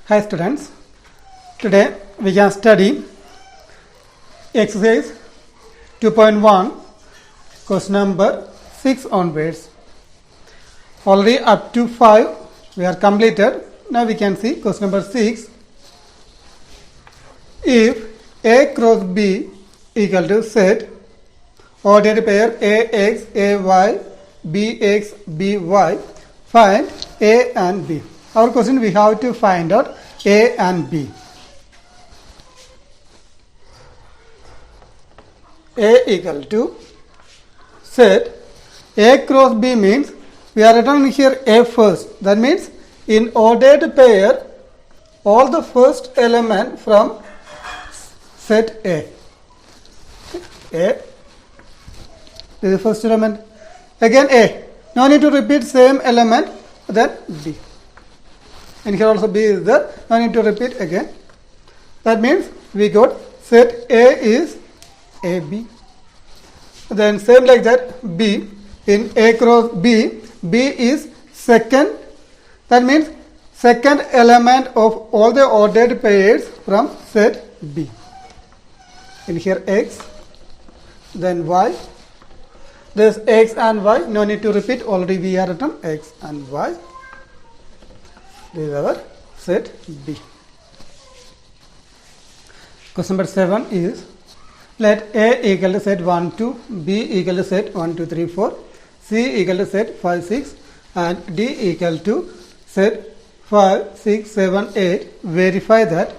Hi students, today we can study exercise 2.1 question number 6 onwards. Already up to 5 we are completed. Now we can see question number 6. If A cross B equal to Z, ordered pair AX, AY, BX, BY, find A and B. Our question, we have to find out A and B. A equal to Z. A cross B means we are written here A first. That means in ordered pair, all the first element from set A. A. This is the first element. Again A. No need to repeat same element. Then B. And here also B is there. No need to repeat again. That means we got set A is AB. Then same like that B. In A cross B, B is second. That means second element of all the ordered pairs from set B. In here X, then Y. This X and Y, no need to repeat. Already we are written X and Y. This is our set B. Question number 7 is, let A equal to set 1, 2, B equal to set 1, 2, 3, 4, C equal to set 5, 6, and D equal to set 5, 6, 7, 8. Verify that.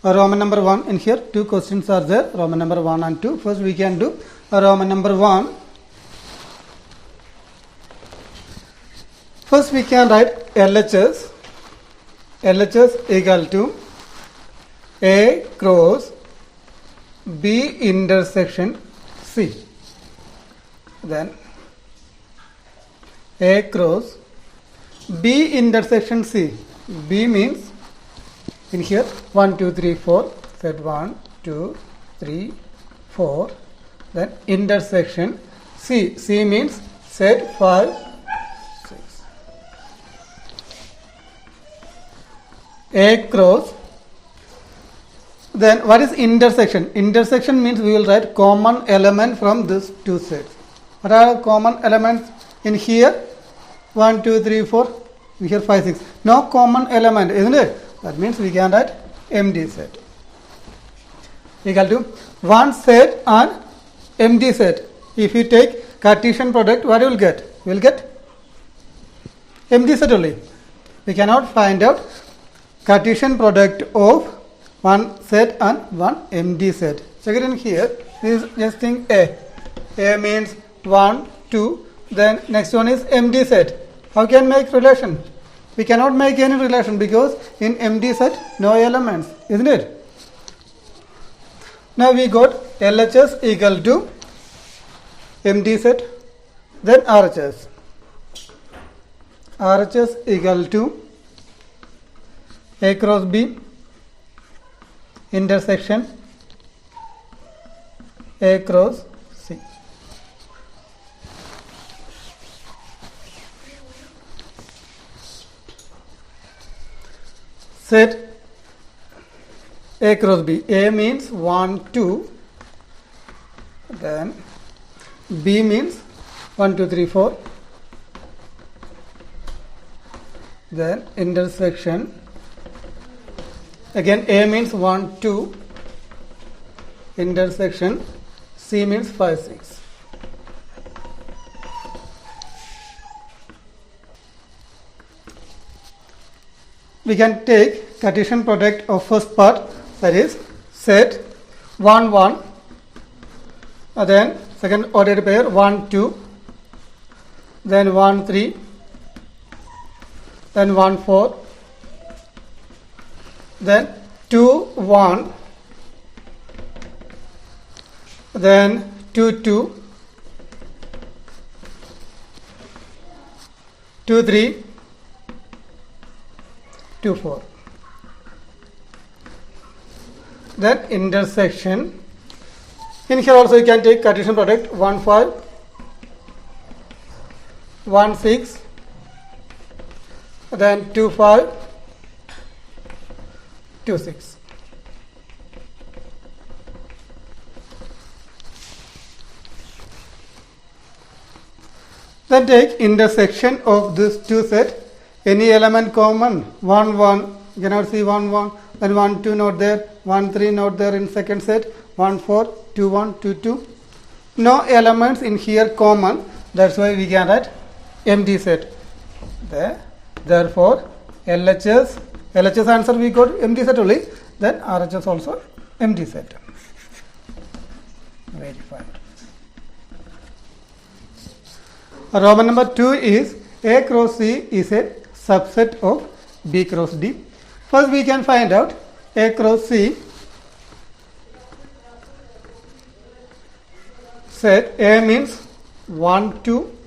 Roman number 1 in here. Two questions are there. Roman number 1 and 2. First we can do Roman number 1. First we can write LHS. LHS equal to A cross B intersection C. Then A cross B intersection C. B means in here 1, 2, 3, 4. Set 1, 2, 3, 4. Then intersection C. C means set 5, 6. A cross. Then what is intersection? Intersection means we will write common element from these two sets. What are common elements in here? 1, 2, 3, 4. We have 5, 6. No common element, isn't it? That means we can write empty set. Equal to one set and empty set. If you take Cartesian product, what you will get? You will get empty set only. We cannot find out Cartesian product of one set and one empty set. Check it in here. This is just think A. A means 1, 2. Then next one is empty set. How can make relation? We cannot make any relation because in empty set no elements, isn't it? Now we got LHS equal to empty set, then RHS. RHS equal to A cross B intersection A cross C. Set A cross B. A means 1, 2. Then B means 1, 2, 3, 4. Then intersection. Again A means 1, 2. Intersection C means 5, 6. We can take Cartesian product of first part, that is set 1, 1. Then second ordered pair 1, 2. Then 1, 3. Then 1, 4. Then 2, 1. Then 2, 2. 2, 3. 2, 4. Then intersection. In here also you can take Cartesian product 1, 5. 1, 6. then 2 5, 2, 6. Then take intersection of this two set. Any element common, 1, 1, you cannot see 1, 1, then 1, 2 not there, 1, 3 not there in second set, 1, 4, 2, 1, 2, 2. No elements in here common, that's why we can write empty set. There. Therefore, LHS answer we got empty set only, then RHS also empty set. Verified. Roman number 2 is A cross C is a subset of B cross D. First we can find out A cross C. Set A means 1, 2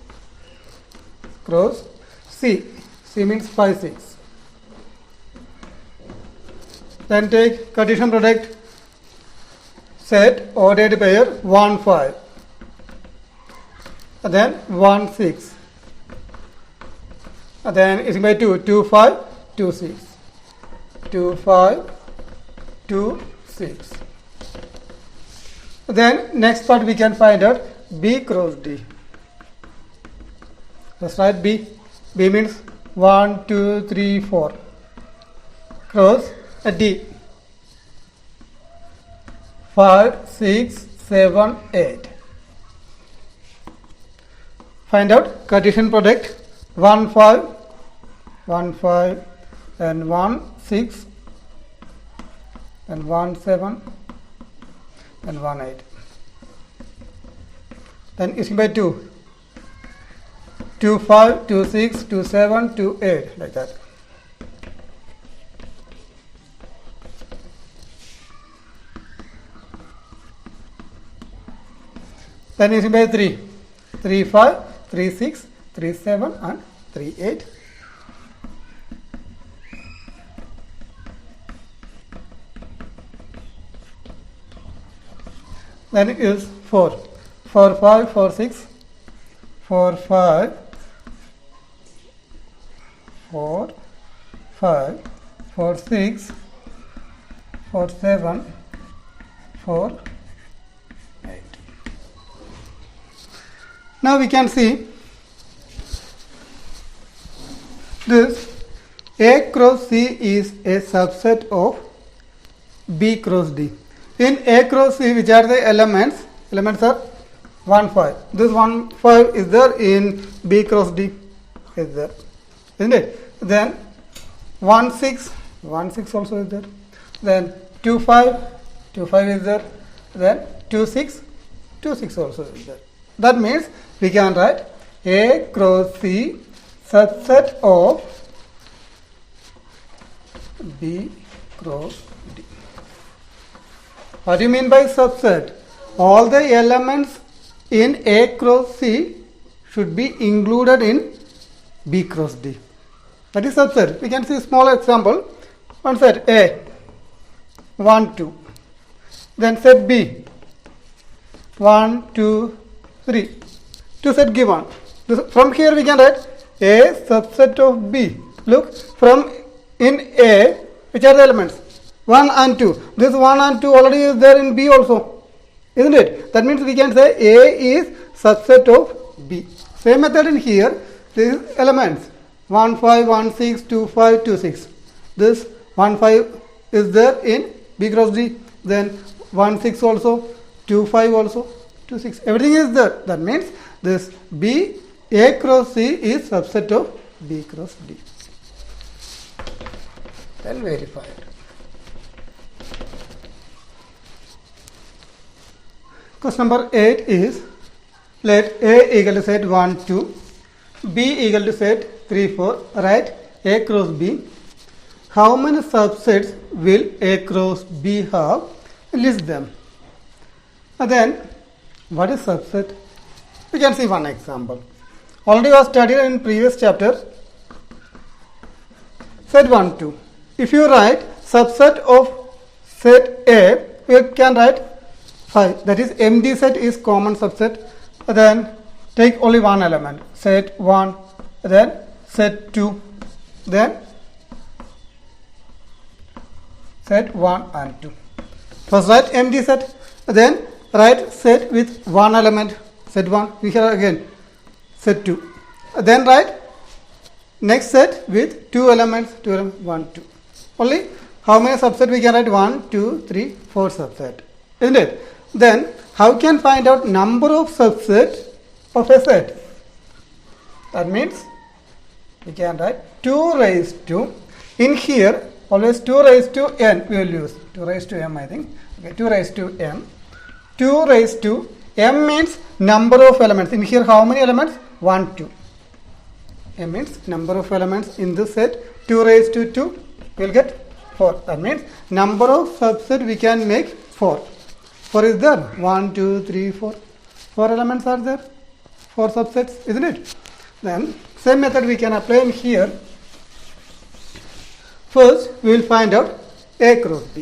cross C. C means 5, 6. Then take Cartesian product. Set ordered pair 1, 5. Then 1, 6. Then it's by 2, 2, 5, 2, 6. 2, 5, 2, 6. Then next part we can find out B cross D. Let's write B. B means 1, 2, 3, 4. Cross D. 5, 6, 7, 8. Find out Cartesian product 1, 5, 1, 5, and 1, 6, and 1, 7, and 1, 8. Then it's by 2. 2, 5, 2, 6, 2, 7, 2, 8, like that. Then it's by 3. 3, 5, 3, 6, 3, 7, and 3, 8. Then it is 4. 4, 5, 4, 6, 4, 5, 4, 5, 4, 6, 4, 7, 4, 8. Now we can see this A cross C is a subset of B cross D. In A cross C, which are the elements? Elements are 1, 5. This 1, 5 is there in B cross D. Is there, isn't it? Then 1, 6, 1, 6 also is there. Then 2, 5, 2, 5 is there. Then 2, 6, 2, 6 also is there. That means we can write A cross C subset of B cross D. What do you mean by subset? All the elements in A cross C should be included in B cross D. That is subset. We can see a small example. One set A, 1, 2. Then set B, 1, 2, 3. Two set given. From here we can write A subset of B. Look, from in A, which are the elements? 1 and 2. This 1 and 2 already is there in B also. Isn't it? That means we can say A is subset of B. Same method in here. These elements 1, 5, 1, 6, 2, 5, 2, 6. This 1, 5 is there in B cross D. Then 1, 6 also, 2, 5 also, 2, 6. Everything is there. That means this B, A cross C is subset of B cross D. Well verified. Question number 8 is, let A equal to set 1, 2, B equal to set 3, 4, write A cross B. How many subsets will A cross B have? List them. And then, what is subset? We can see one example. Already was studied in previous chapter. Set 1, 2. If you write subset of set A, we can write 5. That is, MD set is common subset. Then take only one element. Set 1, then set 2, then set 1 and 2. First write empty set, then write set with one element, set 1. Here again set 2. Then write next set with two elements, 1, 2. Only how many subset we can write? 1, 2, 3, 4 subset, isn't it? Then how can find out number of subset of a set? That means we can write 2 raised to, in here always 2 raised to n we will use, 2 raised to m I think, okay, 2 raised to m. 2 raised to m means number of elements. In here how many elements? 1, 2. M means number of elements in this set. 2 raised to 2 we will get 4. That means number of subset we can make 4. 4 is there. 1, 2, 3, 4. 4 elements are there. 4 subsets, isn't it? Then same method we can apply in here. First we will find out A cross B.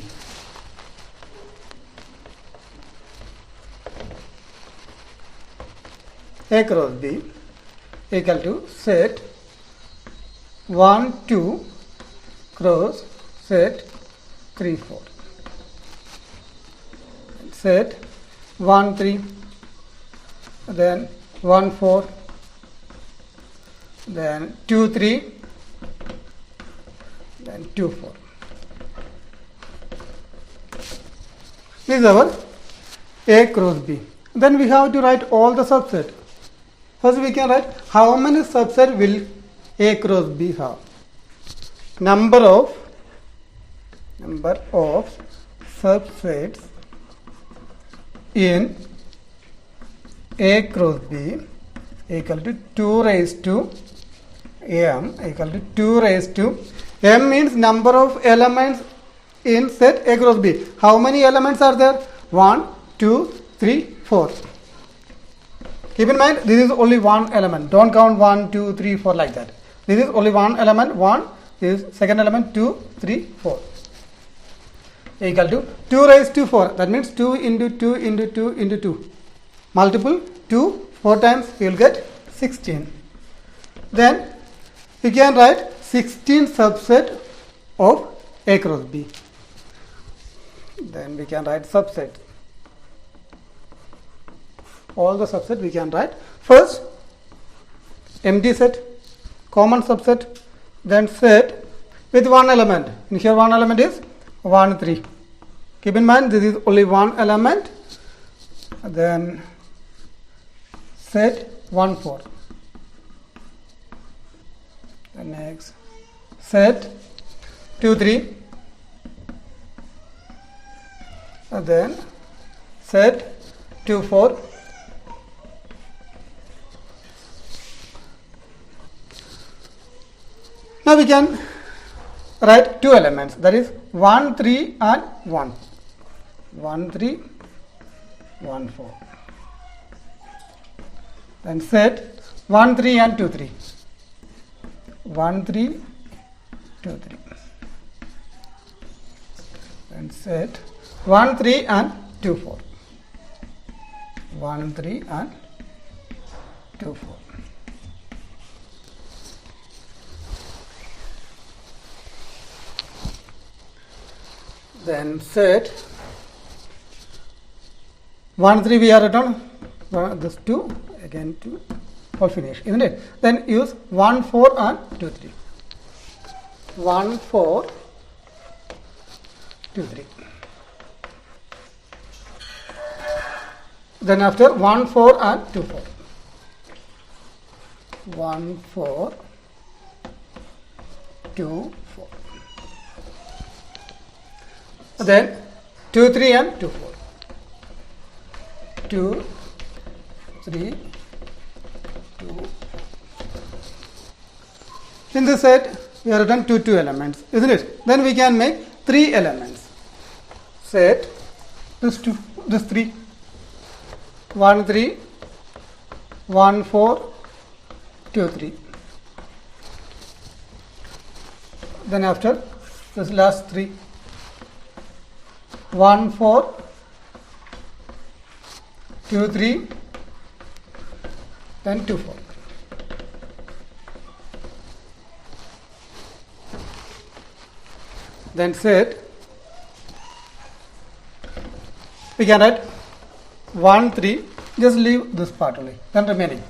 A cross B equal to set 1, 2 cross set 3, 4. Set 1, 3, then 1, 4, then 2, 3, then 2, 4. This is our A cross B. Then we have to write all the subset. First we can write how many subset will A cross B have. Number of subsets in A cross B equal to 2 raised to m equal to 2 raised to m means number of elements in set A cross B. How many elements are there? 1, 2, 3, 4. Keep in mind this is only one element. Don't count 1, 2, 3, 4 like that. This is only one element. 1, this is second element, 2, 3, 4. Equal to 2 raised to 4. That means 2 into 2 into 2 into 2. Multiple 2, 4 times you will get 16. Then you can write 16 subset of A cross B. Then we can write subset. All the subset we can write. First empty set, common subset, then set with one element. In here one element is 1, 3. Keep in mind this is only one element. Then set 1, 4. The next set 2, 3. And then set 2, 4. Now we can write two elements, that is 1, 3 and 1. 1, 3, 1, 4. Then set 1, 3 and 2, 3. 1, 3, 2, 3. Then set 1, 3 and 2, 4. 1, 3 and 2, 4. Then set 1, 3 we have written, this 2, again 2, all finish, isn't it? Then use 1, 4 and 2, 3. 1, 4, 2, 3. Then after 1, 4 and 2, 4. 1, 4, 2, 4. Then 2, 3 and 2, 4. 2, 3, 2. In this set we have written two elements, isn't it? Then we can make 3 elements. Set this 2, this 3. 1, 3, 1, 4, 2, 3. Then after this last 3. 1, 4, 2, 3, then 2, 4. Then set we can write 1 3, just leave this part only, then remaining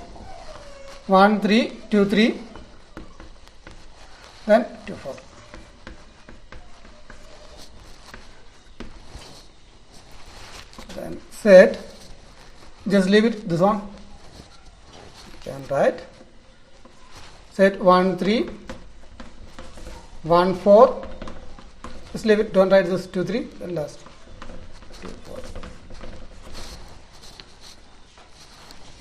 1 3 2 3, then 2 4. Then set, just leave it this one, you can write set 1 3 1 4, just leave it, don't write this 2 3, then last 2 4.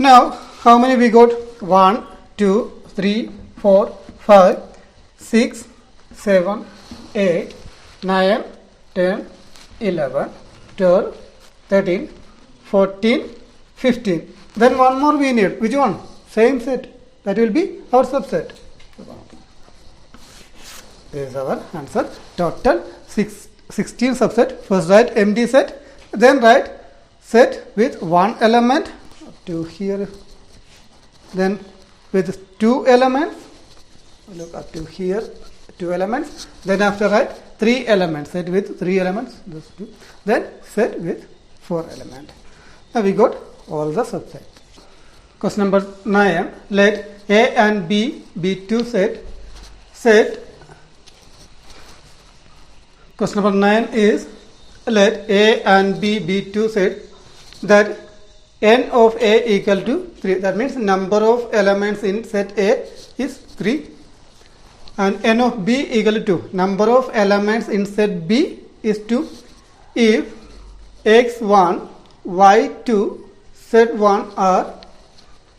Now how many we got? 1 2 3 4 5 6 7 8 9 10 11 12 13 14 15. Then one more we need. Which one? Same set. That will be our subset. This is our answer. Total 16 subset. First write empty set. Then write set with one element to here. Then with two elements. Look up to here. Two elements. Then after write three elements. Set with three elements. This two. Then set with 4 elements. Now we got all the subset. Question number 9. Let A and B be two set. Question number 9 is let A and B be two set that n of A equal to 3. That means number of elements in set A is 3 and n of B equal to 2. Number of elements in set B is 2 if x1, y2, z1 are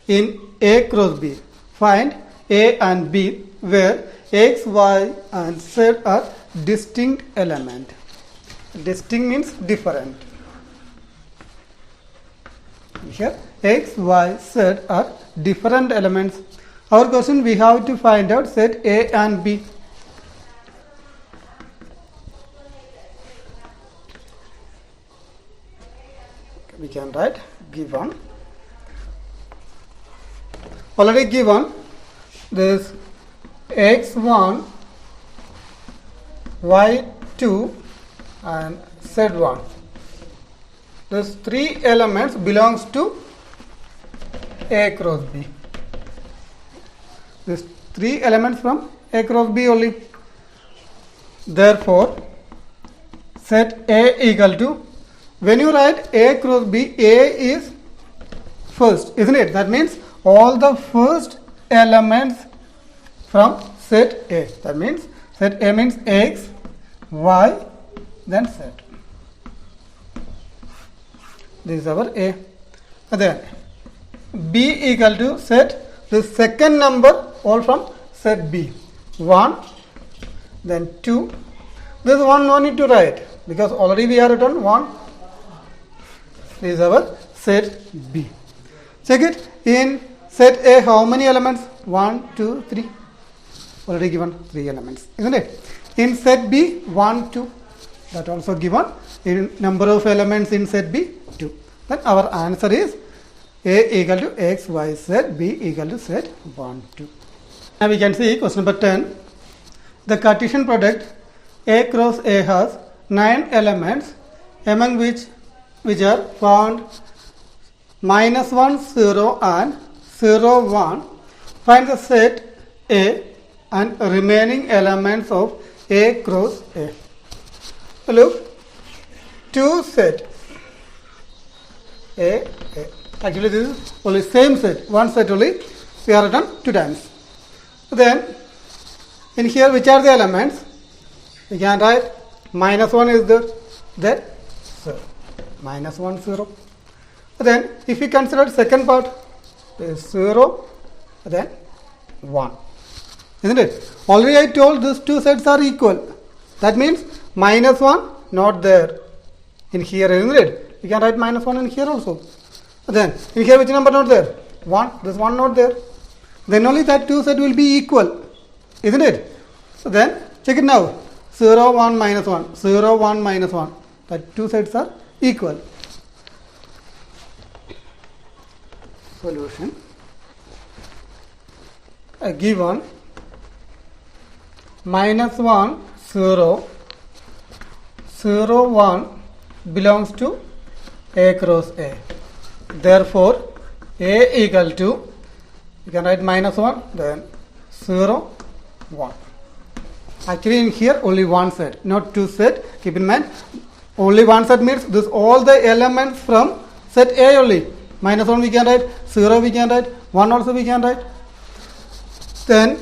in A cross B. Find A and B where x, y and z are distinct element. Distinct means different. Here x, y, z are different elements. Our question, we have to find out set A and B. We can write given. Already given this x1, y2 and z1. These three elements belongs to A cross B. These three elements from A cross B only. Therefore, set A equal to, when you write A cross B, A is first, isn't it? That means all the first elements from set A. That means set A means X, Y, then Z. This is our A. Then B equal to set the second number all from set B. 1, then 2. This one no need to write because already we have written 1. This is our set B. Check it. In set A, how many elements? 1, 2, 3. Already given 3 elements, isn't it? In set B, 1, 2. That also given. In number of elements in set B, 2. Then our answer is A equal to X, Y, Z, B equal to Z, 1, 2. Now we can see question number 10. The Cartesian product A cross A has 9 elements, among which are found -1, 0 and 0, 1. Find the set A and remaining elements of A cross A. Look, two set A. Actually this is only same set, one set only we have written 2 times. Then in here which are the elements? We can write -1 is there, then 0. -1, 0. Then if we consider second part, is 0, then 1. Isn't it? Already I told these two sets are equal. That means -1 not there in here, isn't it? We can write -1 in here also. Then in here which number not there? 1. This one not there. Then only that two set will be equal, isn't it? So then check it now. 0, 1, -1. 0, 1, -1. That two sets are equal. Solution. Given -1, 0, 0, 1 belongs to A cross A. Therefore, A equal to, you can write minus 1, then 0, 1. Actually in here only one set, not two set. Keep in mind, only one set means this all the elements from set A only. Minus 1 we can write, 0 we can write, 1 also we can write. Then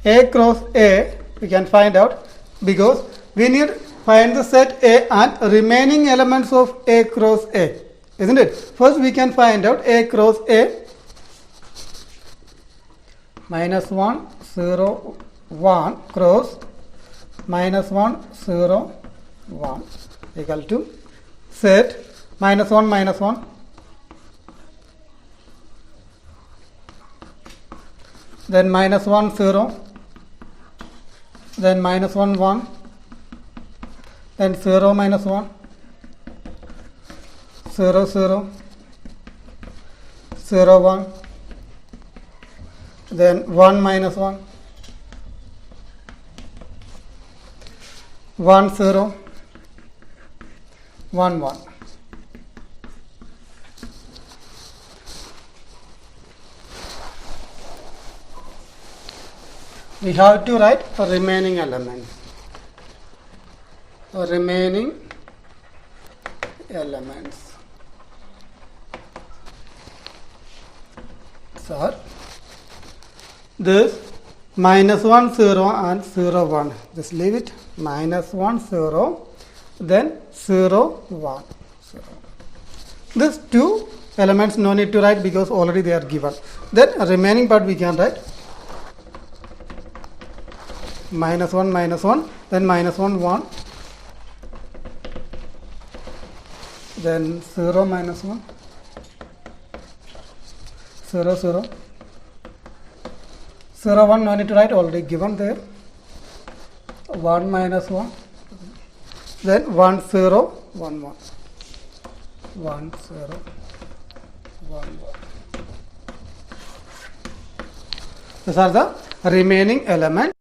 A cross A we can find out, because we need find the set A and remaining elements of A cross A, isn't it? First we can find out A cross A. Minus 1, 0, 1 cross minus 1, 0, 1 equal to set minus 1, minus 1. Then minus 1, 0. Then minus 1, 1. Then 0, minus 1. 0, 0. 0, 1. Then 1, minus 1. 1, 0. 1, 1. We have to write the remaining elements. The remaining elements. So, this minus 1, 0 and 0, 1. Just leave it. Minus 1, 0. Then 0, 1. 0. These two elements no need to write because already they are given. Then remaining part we can write. Minus 1, minus 1. Then minus 1, 1. Then 0, minus 1. 0, 0. 0, 1 no need to write, already given there. 1, minus 1. Then 1, 0, 1, 1. 1, 0, 1, 1. These are the remaining elements.